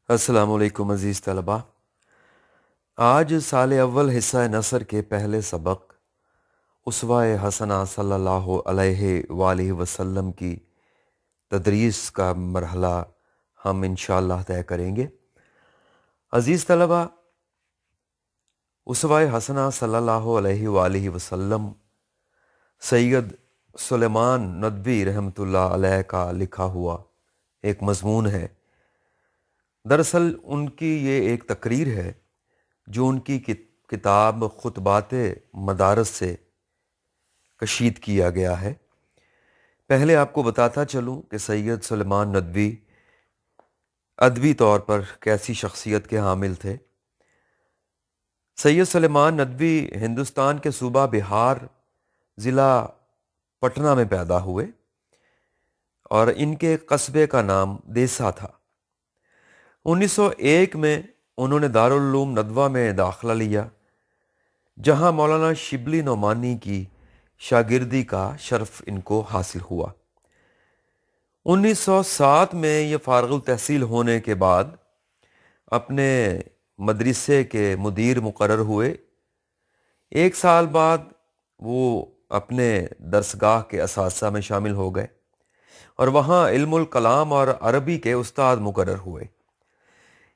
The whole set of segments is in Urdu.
السلام علیکم عزیز طلبہ۔ آج سال اول حصہ نصر کے پہلے سبق اسوہ حسنہ صلی اللہ علیہ وآلہ وسلم کی تدریس کا مرحلہ ہم انشاءاللہ طے کریں گے۔ عزیز طلبہ، اسوہ حسنہ صلی اللہ علیہ وآلہ وسلم سید سلیمان ندوی رحمۃ اللہ علیہ کا لکھا ہوا ایک مضمون ہے۔ دراصل ان کی یہ ایک تقریر ہے جو ان کی کتاب خطبات مدارس سے کشید کیا گیا ہے۔ پہلے آپ کو بتاتا چلوں کہ سید سلیمان ندوی ادبی طور پر کیسی شخصیت کے حامل تھے۔ سید سلیمان ندوی ہندوستان کے صوبہ بہار ضلع پٹنہ میں پیدا ہوئے اور ان کے قصبے کا نام دیسا تھا۔ 1901 میں انہوں نے دارالعلوم ندوہ میں داخلہ لیا، جہاں مولانا شبلی نعمانی کی شاگردی کا شرف ان کو حاصل ہوا۔ 1907 میں یہ فارغ التحصیل ہونے کے بعد اپنے مدرسے کے مدیر مقرر ہوئے۔ 1 سال بعد وہ اپنے درسگاہ کے اساتذہ میں شامل ہو گئے اور وہاں علم الکلام اور عربی کے استاد مقرر ہوئے۔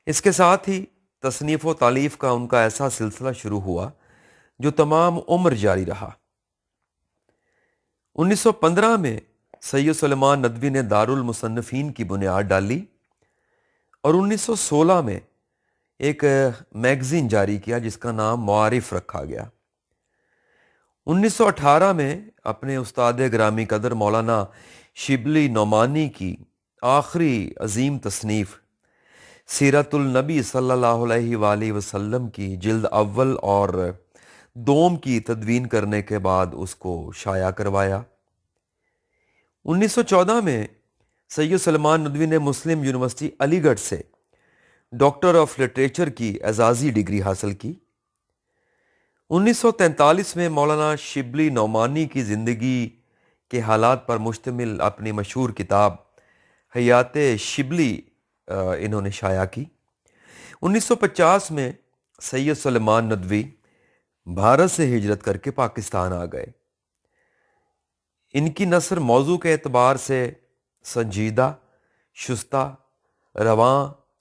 اس کے ساتھ ہی تصنیف و تالیف کا ان کا ایسا سلسلہ شروع ہوا جو تمام عمر جاری رہا۔ 1915 میں سید سلیمان ندوی نے دارالمصنفین کی بنیاد ڈالی اور 1916 میں ایک میگزین جاری کیا جس کا نام معارف رکھا گیا۔ 1918 میں اپنے استاد گرامی قدر مولانا شبلی نعمانی کی آخری عظیم تصنیف سیرت النبی صلی اللہ علیہ وآلہ وسلم کی جلد اول اور دوم کی تدوین کرنے کے بعد اس کو شائع کروایا۔ 1914 میں سید سلیمان ندوی نے مسلم یونیورسٹی علی گڑھ سے ڈاکٹر آف لٹریچر کی اعزازی ڈگری حاصل کی۔ 1943 میں مولانا شبلی نعمانی کی زندگی کے حالات پر مشتمل اپنی مشہور کتاب حیات شبلی انہوں نے شائع کی۔ 1950 میں سید سلیمان ندوی بھارت سے ہجرت کر کے پاکستان آ گئے۔ ان کی نثر موضوع کے اعتبار سے سنجیدہ، شستہ، رواں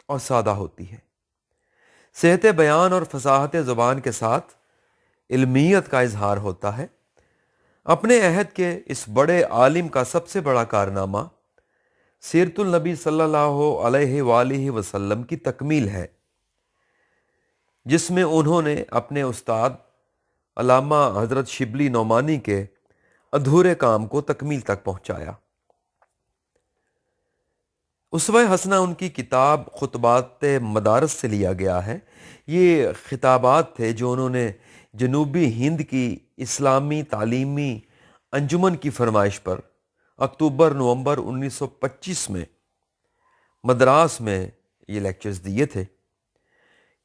اور سادہ ہوتی ہے۔ صحت بیان اور فصاحت زبان کے ساتھ علمیت کا اظہار ہوتا ہے۔ اپنے عہد کے اس بڑے عالم کا سب سے بڑا کارنامہ سیرت النبی صلی اللہ علیہ وآلہ وسلم کی تکمیل ہے، جس میں انہوں نے اپنے استاد علامہ حضرت شبلی نعمانی کے ادھورے کام کو تکمیل تک پہنچایا۔ اسوہ حسنہ ان کی کتاب خطبات مدارس سے لیا گیا ہے۔ یہ خطابات تھے جو انہوں نے جنوبی ہند کی اسلامی تعلیمی انجمن کی فرمائش پر اکتوبر نومبر 1925 میں مدراس میں یہ لیکچرز دیے تھے،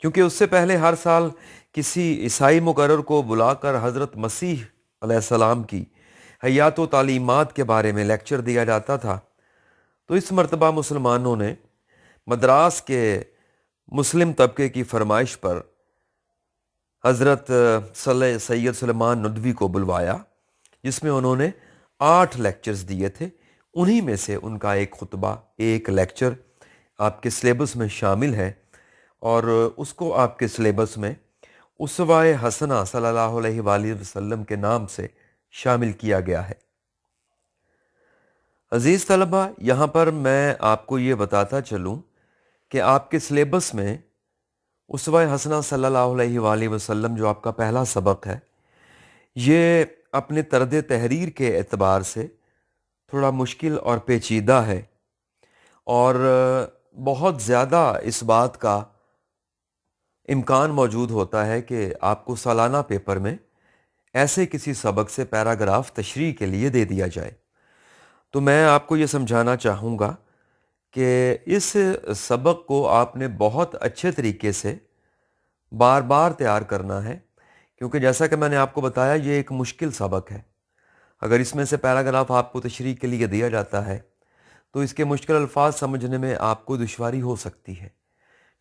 کیونکہ اس سے پہلے ہر سال کسی عیسائی مقرر کو بلا کر حضرت مسیح علیہ السلام کی حیات و تعلیمات کے بارے میں لیکچر دیا جاتا تھا۔ تو اس مرتبہ مسلمانوں نے مدراس کے مسلم طبقے کی فرمائش پر حضرت سید سلیمان ندوی کو بلوایا، جس میں انہوں نے 8 لیکچرز دیے تھے۔ انہی میں سے ان کا ایک خطبہ، ایک لیکچر آپ کے سلیبس میں شامل ہے اور اس کو آپ کے سلیبس میں اسوہ حسنہ صلی اللہ علیہ وآلہ وسلم کے نام سے شامل کیا گیا ہے۔ عزیز طلبہ، یہاں پر میں آپ کو یہ بتاتا چلوں کہ آپ کے سلیبس میں اسوہ حسنہ صلی اللہ علیہ وآلہ وسلم جو آپ کا پہلا سبق ہے، یہ اپنے طرز تحریر کے اعتبار سے تھوڑا مشکل اور پیچیدہ ہے، اور بہت زیادہ اس بات کا امکان موجود ہوتا ہے کہ آپ کو سالانہ پیپر میں ایسے کسی سبق سے پیراگراف تشریح کے لیے دے دیا جائے۔ تو میں آپ کو یہ سمجھانا چاہوں گا کہ اس سبق کو آپ نے بہت اچھے طریقے سے بار بار تیار کرنا ہے، کیونکہ جیسا کہ میں نے آپ کو بتایا یہ ایک مشکل سبق ہے۔ اگر اس میں سے پیراگراف آپ کو تشریح کے لیے دیا جاتا ہے تو اس کے مشکل الفاظ سمجھنے میں آپ کو دشواری ہو سکتی ہے۔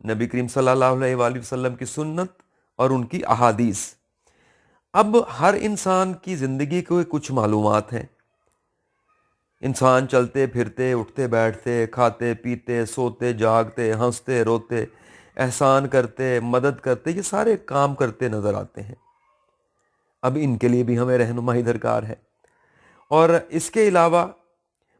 نبی کریم صلی اللہ علیہ وآلہ وسلم کی سنت اور ان کی احادیث۔ اب ہر انسان کی زندگی کو کچھ معلومات ہیں۔ انسان چلتے پھرتے، اٹھتے بیٹھتے، کھاتے پیتے، سوتے جاگتے، ہنستے روتے، احسان کرتے، مدد کرتے، یہ سارے کام کرتے نظر آتے ہیں۔ اب ان کے لیے بھی ہمیں رہنمائی درکار ہے، اور اس کے علاوہ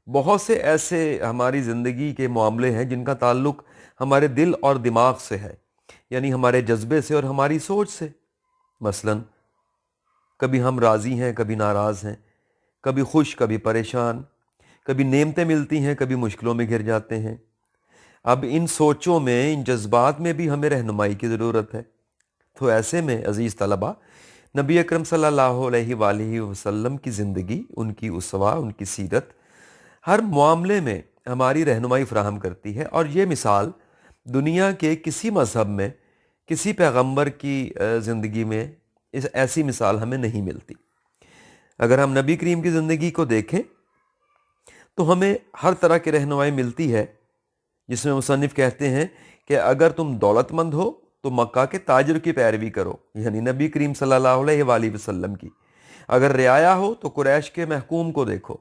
بہت سے ایسے ہماری زندگی کے معاملے ہیں جن کا تعلق ہمارے دل اور دماغ سے ہے، یعنی ہمارے جذبے سے اور ہماری سوچ سے۔ مثلا کبھی ہم راضی ہیں، کبھی ناراض ہیں، کبھی خوش، کبھی پریشان، کبھی نعمتیں ملتی ہیں، کبھی مشکلوں میں گر جاتے ہیں۔ اب ان سوچوں میں، ان جذبات میں بھی ہمیں رہنمائی کی ضرورت ہے۔ تو ایسے میں عزیز طلباء، نبی اکرم صلی اللہ علیہ وآلہ وسلم کی زندگی، ان کی اسوہ، ان کی سیرت ہر معاملے میں ہماری رہنمائی فراہم کرتی ہے، اور یہ مثال دنیا کے کسی مذہب میں، کسی پیغمبر کی زندگی میں ایسی مثال ہمیں نہیں ملتی۔ اگر ہم نبی کریم کی زندگی کو دیکھیں تو ہمیں ہر طرح کی رہنمائی ملتی ہے، جس میں مصنف کہتے ہیں کہ اگر تم دولت مند ہو تو مکہ کے تاجر کی پیروی کرو، یعنی نبی کریم صلی اللہ علیہ وآلہ وسلم کی۔ اگر رعایا ہو تو قریش کے محکوم کو دیکھو۔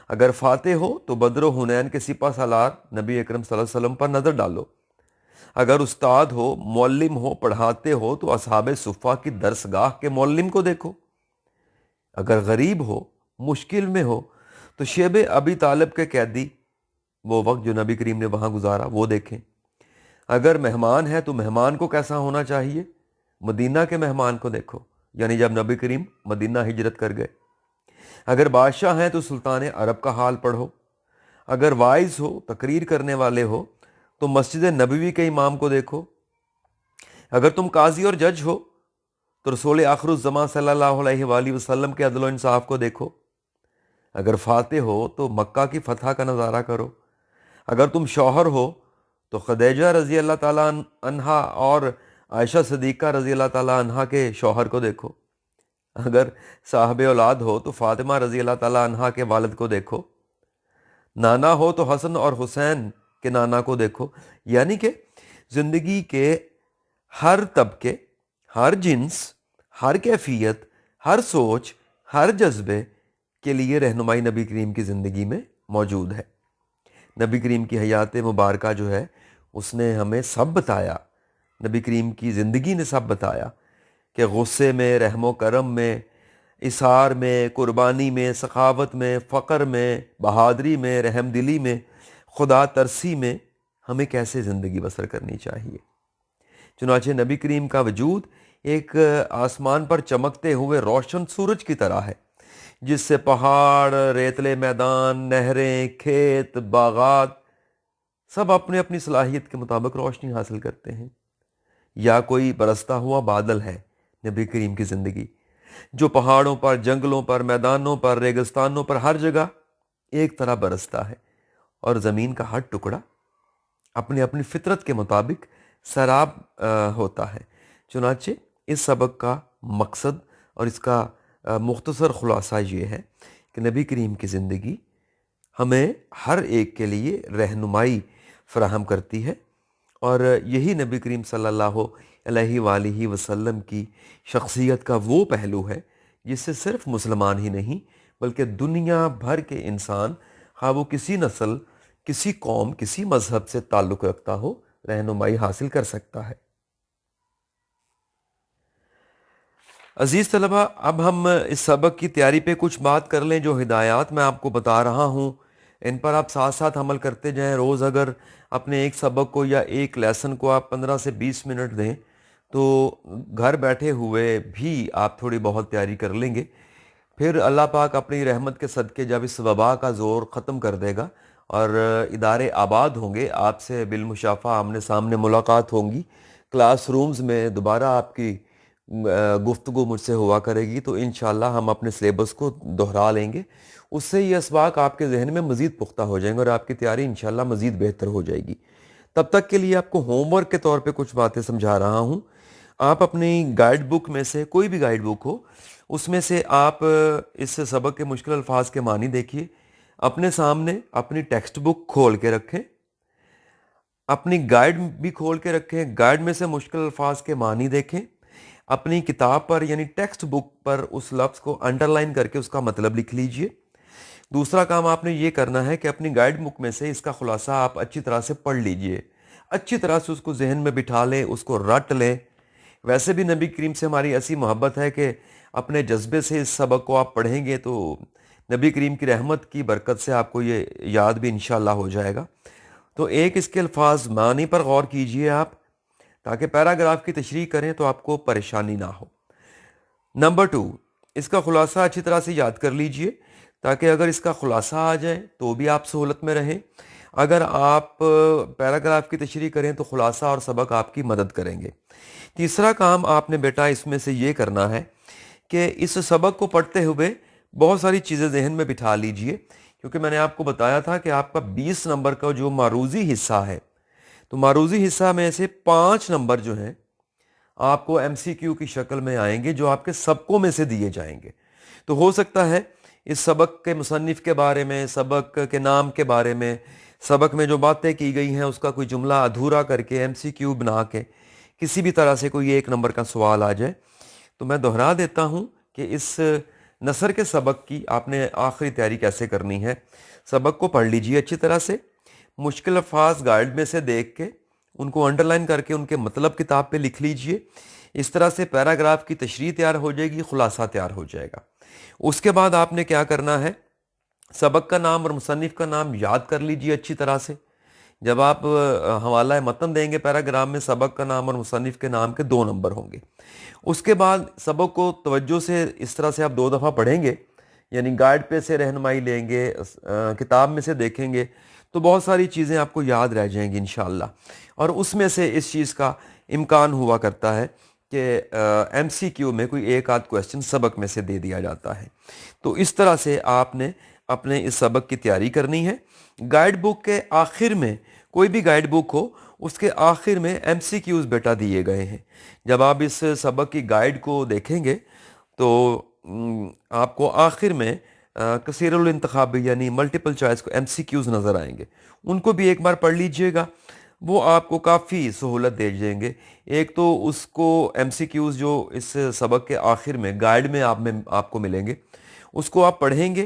اگر فاتح ہو تو بدر و حنین کے سپہ سالار نبی اکرم صلی اللہ علیہ وسلم پر نظر ڈالو۔ اگر استاد ہو، معلم ہو، پڑھاتے ہو تو اصحاب صفہ کی درسگاہ کے معلم کو دیکھو۔ اگر غریب ہو، مشکل میں ہو تو شیب ابی طالب کے قیدی، وہ وقت جو نبی کریم نے وہاں گزارا، وہ دیکھیں۔ اگر مہمان ہے تو مہمان کو کیسا ہونا چاہیے؟ مدینہ کے مہمان کو دیکھو، یعنی جب نبی کریم مدینہ ہجرت کر گئے۔ اگر بادشاہ ہیں تو سلطان عرب کا حال پڑھو۔ اگر وائز ہو، تقریر کرنے والے ہو تو مسجد نبوی کے امام کو دیکھو۔ اگر تم قاضی اور جج ہو تو رسول آخر الزمان صلی اللہ علیہ وآلہ وسلم کے عدل و انصاف کو دیکھو۔ اگر فاتح ہو تو مکہ کی فتح کا نظارہ کرو۔ اگر تم شوہر ہو تو خدیجہ رضی اللہ تعالیٰ عنہا اور عائشہ صدیقہ رضی اللہ تعالیٰ عنہا کے شوہر کو دیکھو۔ اگر صاحب اولاد ہو تو فاطمہ رضی اللہ تعالیٰ عنہا کے والد کو دیکھو۔ نانا ہو تو حسن اور حسین کے نانا کو دیکھو۔ یعنی کہ زندگی کے ہر طبقے، ہر جنس، ہر کیفیت، ہر سوچ، ہر جذبے کے لیے رہنمائی نبی کریم کی زندگی میں موجود ہے۔ نبی کریم کی حیات مبارکہ جو ہے، اس نے ہمیں سب بتایا، نبی کریم کی زندگی نے سب بتایا کہ غصے میں، رحم و کرم میں، اثار میں، قربانی میں، سخاوت میں، فقر میں، بہادری میں، رحم دلی میں، خدا ترسی میں ہمیں کیسے زندگی بسر کرنی چاہیے۔ چنانچہ نبی کریم کا وجود ایک آسمان پر چمکتے ہوئے روشن سورج کی طرح ہے، جس سے پہاڑ، ریتلے میدان، نہریں، کھیت، باغات سب اپنے اپنی صلاحیت کے مطابق روشنی حاصل کرتے ہیں۔ یا کوئی برستا ہوا بادل ہے نبی کریم کی زندگی، جو پہاڑوں پر، جنگلوں پر، میدانوں پر، ریگستانوں پر ہر جگہ ایک طرح برستا ہے، اور زمین کا ہر ٹکڑا اپنی اپنی فطرت کے مطابق سراب ہوتا ہے۔ چنانچہ اس سبق کا مقصد اور اس کا مختصر خلاصہ یہ ہے کہ نبی کریم کی زندگی ہمیں ہر ایک کے لیے رہنمائی فراہم کرتی ہے، اور یہی نبی کریم صلی اللہ علیہ وآلہ وسلم کی شخصیت کا وہ پہلو ہے جس سے صرف مسلمان ہی نہیں بلکہ دنیا بھر کے انسان، خواہ وہ کسی نسل، کسی قوم، کسی مذہب سے تعلق رکھتا ہو، رہنمائی حاصل کر سکتا ہے۔ عزیز طلبہ، اب ہم اس سبق کی تیاری پہ کچھ بات کر لیں۔ جو ہدایات میں آپ کو بتا رہا ہوں، ان پر آپ ساتھ ساتھ عمل کرتے جائیں۔ روز اگر اپنے ایک سبق کو یا ایک لیسن کو آپ 15 سے 20 منٹ دیں تو گھر بیٹھے ہوئے بھی آپ تھوڑی بہت تیاری کر لیں گے۔ پھر اللہ پاک اپنی رحمت کے صدقے جب اس وبا کا زور ختم کر دے گا اور ادارے آباد ہوں گے، آپ سے بالمشافہ آمنے سامنے ملاقات ہوں گی، کلاس رومز میں دوبارہ آپ کی گفتگو مجھ سے ہوا کرے گی، تو انشاءاللہ ہم اپنے سلیبس کو دہرا لیں گے۔ اس سے یہ اسباق آپ کے ذہن میں مزید پختہ ہو جائیں گے اور آپ کی تیاری انشاءاللہ مزید بہتر ہو جائے گی۔ تب تک کے لیے آپ کو ہوم ورک کے طور پہ کچھ باتیں سمجھا رہا ہوں۔ آپ اپنی گائیڈ بک میں سے، کوئی بھی گائیڈ بک ہو، اس میں سے آپ اس سبق کے مشکل الفاظ کے معنی دیکھیے، اپنے سامنے اپنی ٹیکسٹ بک کھول کے رکھیں، اپنی گائیڈ بھی کھول کے رکھیں، گائیڈ میں سے مشکل الفاظ کے معنی دیکھیں، اپنی کتاب پر یعنی ٹیکسٹ بک پر اس لفظ کو انڈر لائن کر کے اس کا مطلب لکھ لیجئے۔ دوسرا کام آپ نے یہ کرنا ہے کہ اپنی گائیڈ بک میں سے اس کا خلاصہ آپ اچھی طرح سے پڑھ لیجئے، اچھی طرح سے اس کو ذہن میں بٹھا لیں، اس کو رٹ لیں۔ ویسے بھی نبی کریم سے ہماری ایسی محبت ہے کہ اپنے جذبے سے اس سبق کو آپ پڑھیں گے تو نبی کریم کی رحمت کی برکت سے آپ کو یہ یاد بھی انشاءاللہ ہو جائے گا۔ تو ایک اس کے الفاظ معنی پر غور کیجئے آپ، تاکہ پیراگراف کی تشریح کریں تو آپ کو پریشانی نہ ہو۔ نمبر 2، اس کا خلاصہ اچھی طرح سے یاد کر لیجئے، تاکہ اگر اس کا خلاصہ آ جائے تو بھی آپ سہولت میں رہیں۔ اگر آپ پیراگراف کی تشریح کریں تو خلاصہ اور سبق آپ کی مدد کریں گے۔ تیسرا کام آپ نے بیٹا اس میں سے یہ کرنا ہے کہ اس سبق کو پڑھتے ہوئے بہت ساری چیزیں ذہن میں بٹھا لیجئے، کیونکہ میں نے آپ کو بتایا تھا کہ آپ کا 20 نمبر کا جو معروضی حصہ ہے، تو معروضی حصہ میں سے 5 نمبر جو ہیں آپ کو ایم سی کیو کی شکل میں آئیں گے، جو آپ کے سبقوں میں سے دیے جائیں گے۔ تو ہو سکتا ہے اس سبق کے مصنف کے بارے میں، سبق کے نام کے بارے میں، سبق میں جو باتیں کی گئی ہیں اس کا کوئی جملہ ادھورا کر کے ایم سی کیو بنا کے کسی بھی طرح سے کوئی 1 نمبر کا سوال آ جائے۔ تو میں دہرا دیتا ہوں کہ اس نثر کے سبق کی آپ نے آخری تیاری کیسے کرنی ہے۔ سبق کو پڑھ لیجئے اچھی طرح سے، مشکل الفاظ گائیڈ میں سے دیکھ کے ان کو انڈر لائن کر کے ان کے مطلب کتاب پہ لکھ لیجئے۔ اس طرح سے پیراگراف کی تشریح تیار ہو جائے گی، خلاصہ تیار ہو جائے گا۔ اس کے بعد آپ نے کیا کرنا ہے، سبق کا نام اور مصنف کا نام یاد کر لیجئے اچھی طرح سے۔ جب آپ حوالہ متن دیں گے پیراگراف میں، سبق کا نام اور مصنف کے نام کے 2 نمبر ہوں گے۔ اس کے بعد سبق کو توجہ سے اس طرح سے آپ 2 دفعہ پڑھیں گے، یعنی گائیڈ پہ سے رہنمائی لیں گے، کتاب میں سے دیکھیں گے، تو بہت ساری چیزیں آپ کو یاد رہ جائیں گی انشاءاللہ۔ اور اس میں سے اس چیز کا امکان ہوا کرتا ہے کہ ایم سی کیو میں کوئی 1 آدھ کویسچن سبق میں سے دے دیا جاتا ہے۔ تو اس طرح سے آپ نے اپنے اس سبق کی تیاری کرنی ہے۔ گائیڈ بک کے آخر میں، کوئی بھی گائیڈ بک ہو اس کے آخر میں ایم سی کیوز بیٹا دیے گئے ہیں۔ جب آپ اس سبق کی گائیڈ کو دیکھیں گے تو آپ کو آخر میں کثیر الانتخاب یعنی ملٹیپل چوائس کو ایم سی کیوز نظر آئیں گے، ان کو بھی ایک بار پڑھ لیجئے گا، وہ آپ کو کافی سہولت دے دیں گے۔ ایک تو اس کو ایم سی کیوز جو اس سبق کے آخر میں گائیڈ میں آپ کو ملیں گے، اس کو آپ پڑھیں گے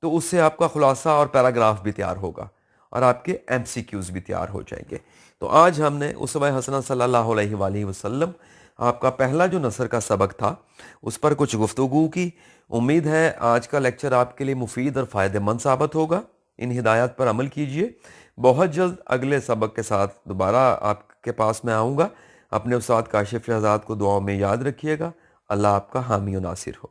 تو اس سے آپ کا خلاصہ اور پیراگراف بھی تیار ہوگا اور آپ کے ایم سی کیوز بھی تیار ہو جائیں گے۔ تو آج ہم نے اسوہ حسنہ صلی اللہ علیہ وآلہ وسلم، آپ کا پہلا جو نثر کا سبق تھا، اس پر کچھ گفتگو کی۔ امید ہے آج کا لیکچر آپ کے لیے مفید اور فائدہ مند ثابت ہوگا۔ ان ہدایات پر عمل کیجئے۔ بہت جلد اگلے سبق کے ساتھ دوبارہ آپ کے پاس میں آؤں گا۔ اپنے استاد کاشف شہزاد کو دعاؤں میں یاد رکھیے گا۔ اللہ آپ کا حامی و ناصر ہو۔